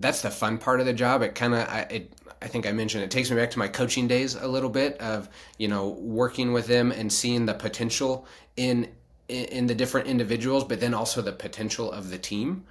that's the fun part of the job. It kind of, I think I mentioned it takes me back to my coaching days a little bit of, working with them and seeing the potential in the different individuals, but then also the potential of the team.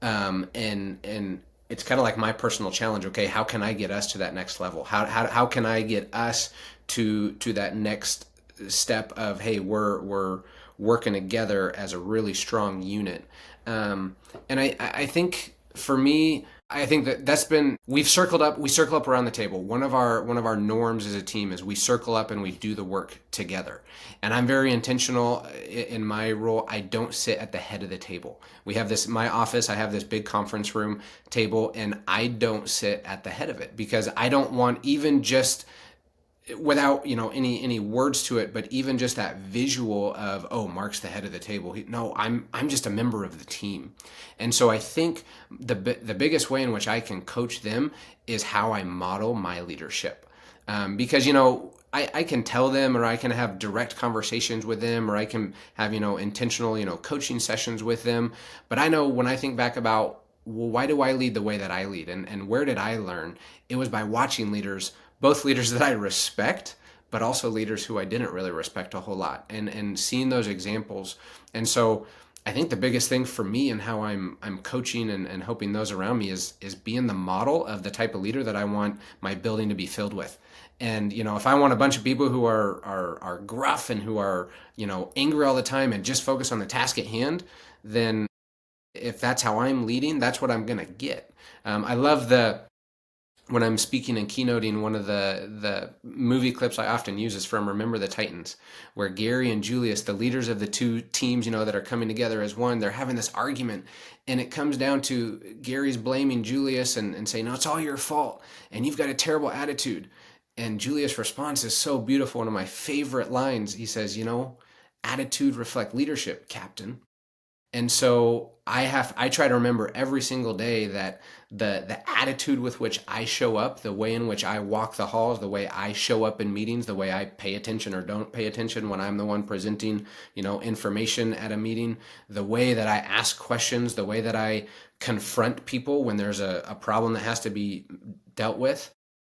And it's kind of like my personal challenge. Okay, how can I get us to that next level? How can I get us to that next step of, hey, we're working together as a really strong unit. And I think for me, I think that's been, we circle up around the table. One of our norms as a team is we circle up and we do the work together. And I'm very intentional in my role. I don't sit at the head of the table. We have this, my office, I have this big conference room table, and I don't sit at the head of it because I don't want, even just without any words to it, but even just that visual of, oh, Mark's the head of the table. No, I'm just a member of the team. And so I think the biggest way in which I can coach them is how I model my leadership. Because I can tell them, or I can have direct conversations with them, or I can have intentional coaching sessions with them. But I know when I think back about, well, why do I lead the way that I lead, and where did I learn? It was by watching leaders, both leaders that I respect, but also leaders who I didn't really respect a whole lot, and seeing those examples. And so I think the biggest thing for me and how I'm coaching and helping those around me is being the model of the type of leader that I want my building to be filled with. And if I want a bunch of people who are gruff and who are angry all the time and just focus on the task at hand, then if that's how I'm leading, that's what I'm gonna get. I love the when I'm speaking and keynoting, one of the movie clips I often use is from Remember the Titans, where Gary and Julius, the leaders of the two teams, that are coming together as one, they're having this argument, and it comes down to Gary's blaming Julius and saying, "No, it's all your fault, and you've got a terrible attitude." And Julius' response is so beautiful. One of my favorite lines. He says, "Attitude reflect leadership, Captain." And so I try to remember every single day that the attitude with which I show up, the way in which I walk the halls, the way I show up in meetings, the way I pay attention or don't pay attention when I'm the one presenting, information at a meeting, the way that I ask questions, the way that I confront people when there's a problem that has to be dealt with,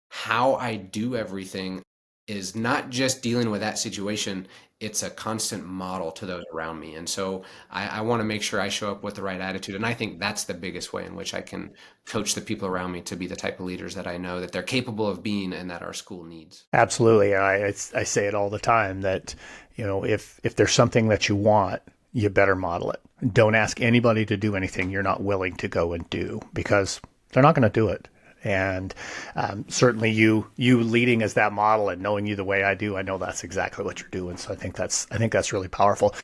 how I do everything is not just dealing with that situation, it's a constant model to those around me. And so I want to make sure I show up with the right attitude. And I think that's the biggest way in which I can coach the people around me to be the type of leaders that I know that they're capable of being and that our school needs. Absolutely. And I say it all the time that, if there's something that you want, you better model it. Don't ask anybody to do anything you're not willing to go and do, because they're not going to do it. And certainly you leading as that model and knowing you the way I do, I know that's exactly what you're doing. So I think that's really powerful.